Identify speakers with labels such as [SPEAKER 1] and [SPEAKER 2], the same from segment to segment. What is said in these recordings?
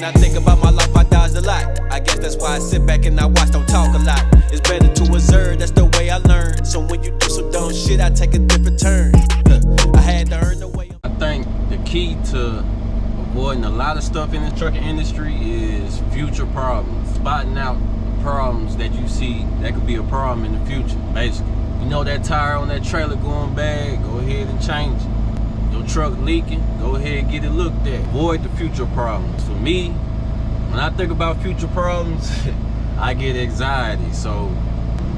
[SPEAKER 1] When I think about my life, I dodged a lot. I guess that's why I sit back and I watch, don't talk a lot. It's better to observe, that's the way I learn. So when you do some dumb shit, I take a different turn. I had to earn the way.
[SPEAKER 2] I think the key to avoiding a lot of stuff in the trucking industry is future problems. Spotting out problems that you see that could be a problem in the future, basically. You know that tire on that trailer going bad, go ahead and change it. Your truck leaking, go ahead and get it looked at. Avoid the future problems. For me, when I think about future problems, I get anxiety. So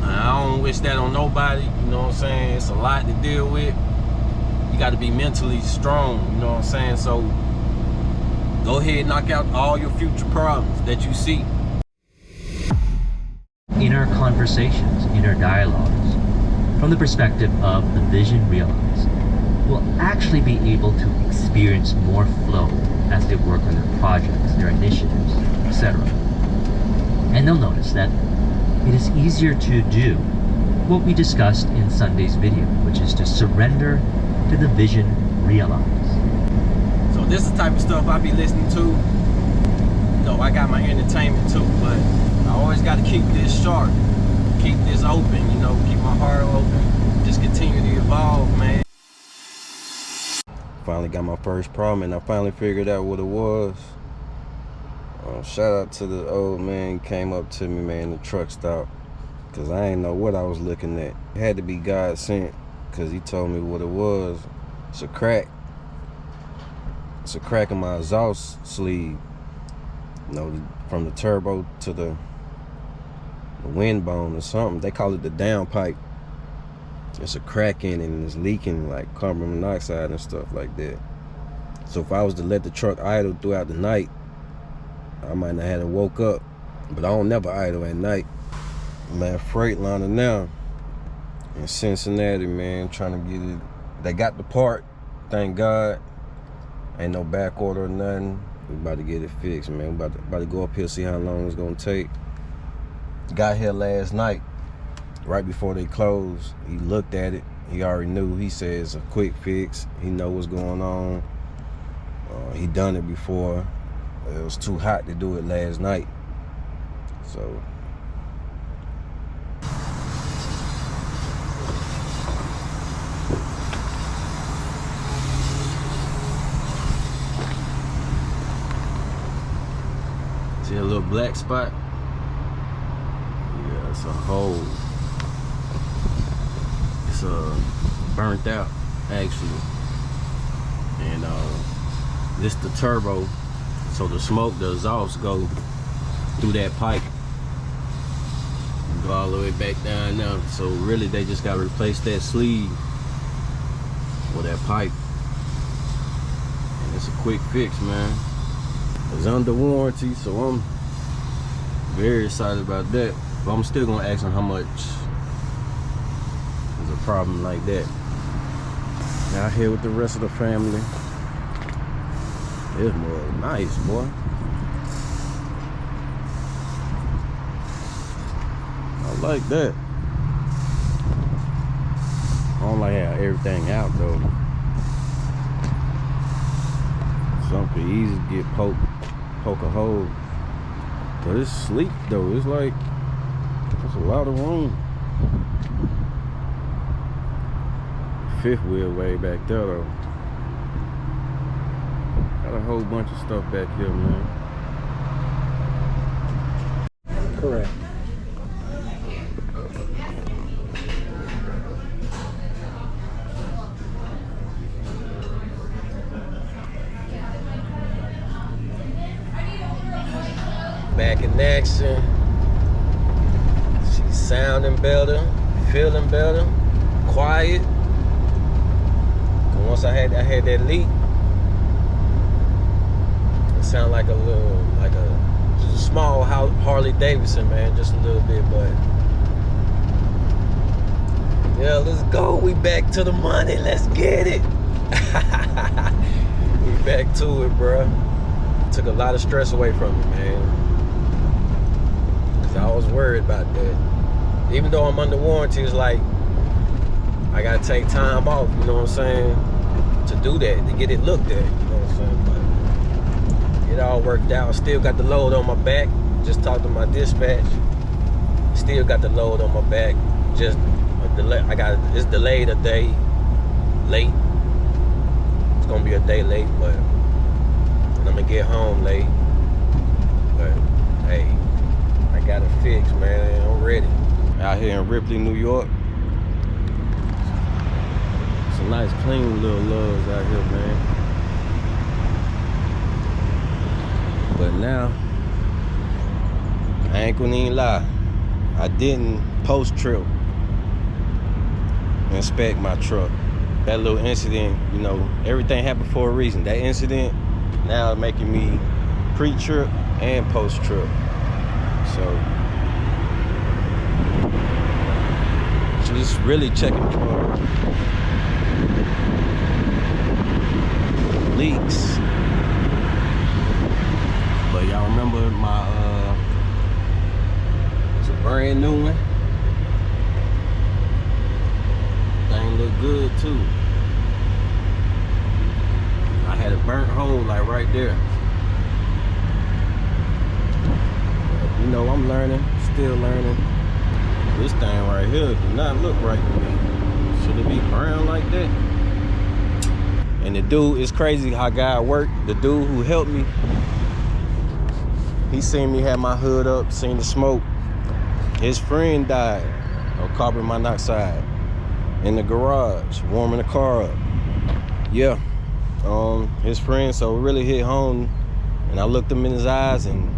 [SPEAKER 2] I don't wish that on nobody, you know what I'm saying? It's a lot to deal with. You got to be mentally strong, you know what I'm saying? So go ahead and knock out all your future problems that you see.
[SPEAKER 3] In our conversations, in our dialogues, from the perspective of the vision realized, will actually be able to experience more flow as they work on their projects, their initiatives, etc. And they'll notice that it is easier to do what we discussed in Sunday's video, which is to surrender to the vision realized.
[SPEAKER 2] So this is the type of stuff I be listening to. You know, I got my entertainment too, but I always got to keep this sharp, keep this open, you know, keep my heart open, just continue to evolve, man. Finally got my first problem and I finally figured out what it was. Shout out to the old man, he came up to me, man, the truck stop, because I ain't know what I was looking at. It had to be God sent, because he told me what it was. It's a crack. It's a crack in my exhaust sleeve. You know, from the turbo to the wind bone or something. They call it the downpipe. It's a crack in it and it's leaking like carbon monoxide and stuff like that. So if I was to let the truck idle throughout the night, I might not have woke up. But I don't never idle at night. Man, Freightliner now in Cincinnati, man, trying to get it. They got the part, thank God. Ain't no back order or nothing. We about to get it fixed, man. We about to go up here, see how long it's gonna take. Got here last night, right before they closed. He looked at it. He already knew. He says a quick fix. He know what's going on. He done it before. It was too hot to do it last night. So see a little black spot? Yeah, it's a hole. It's burnt out, actually. And this the turbo, so the smoke, the exhaust go through that pipe. Go all the way back down now. So really they just gotta replace that sleeve or that pipe. And it's a quick fix, man. It's under warranty, so I'm very excited about that. But I'm still gonna ask him how much is a problem like that. Out here with the rest of the family. It's more nice, boy. I like that. I don't like how everything out though. Some could easily get poke a hole. But it's sleek though. It's like there's a lot of room. Fifth wheel way back there though. Got a whole bunch of stuff back here, man.
[SPEAKER 4] Correct.
[SPEAKER 2] Back in action. She's sounding better, feeling better, quiet. Once I had that leak, it sounded like just a small Harley Davidson, man, just a little bit, but yeah, let's go. We back to the money. Let's get it. We back to it, bro. Took a lot of stress away from me, man. I was worried about that. Even though I'm under warranty, it's like I gotta take time off, you know what I'm saying, to do that, to get it looked at, you know what I'm saying. But it all worked out. Still got the load on my back. Just talked to my dispatch. Still got the load on my back. Just a delay. It's delayed a day late. It's gonna be a day late, but I'm gonna get home late. But hey, I got it fixed, man. I'm ready. Out here in Ripley, New York. It's a nice, clean little loves out here, man. But now, I ain't gonna even lie. I didn't post-trip inspect my truck. That little incident, you know, everything happened for a reason. That incident now is making me pre-trip and post-trip. So, just really checking for leaks. But y'all remember my it's a brand new one. Thing look good too. I had a burnt hole like right there. But, you know, I'm learning, still learning. This thing right here do not look right to me. Should it be brown like that? And the dude, it's crazy how God worked. The dude who helped me, he seen me have my hood up, seen the smoke. His friend died of carbon monoxide in the garage, warming the car up. Yeah, his friend, so it really hit home. And I looked him in his eyes and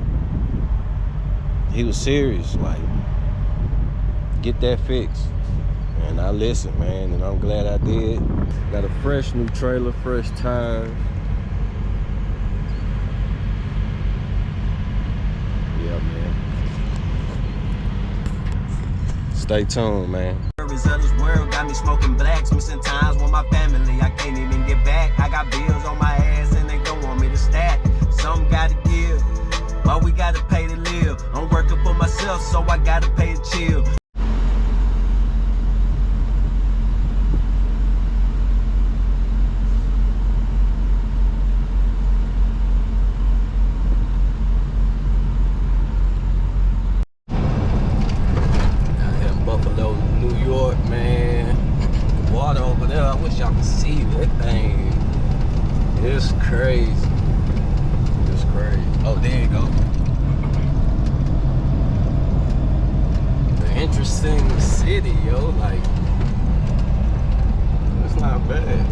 [SPEAKER 2] he was serious, like, get that fixed. And I listened, man, and I'm glad I did. Got a fresh new trailer, fresh tires. Yeah, man. Stay tuned, man.
[SPEAKER 1] This world got me smoking blacks, missing times with my family. I can't even get back. I got bills on my ass and they don't want me to stack. Some gotta give, while we gotta pay to live. I'm working for myself, so I gotta pay to chill.
[SPEAKER 2] Y'all can see that thing. It's crazy. It's crazy. Oh, there you go. The interesting city, yo. Like, it's not bad.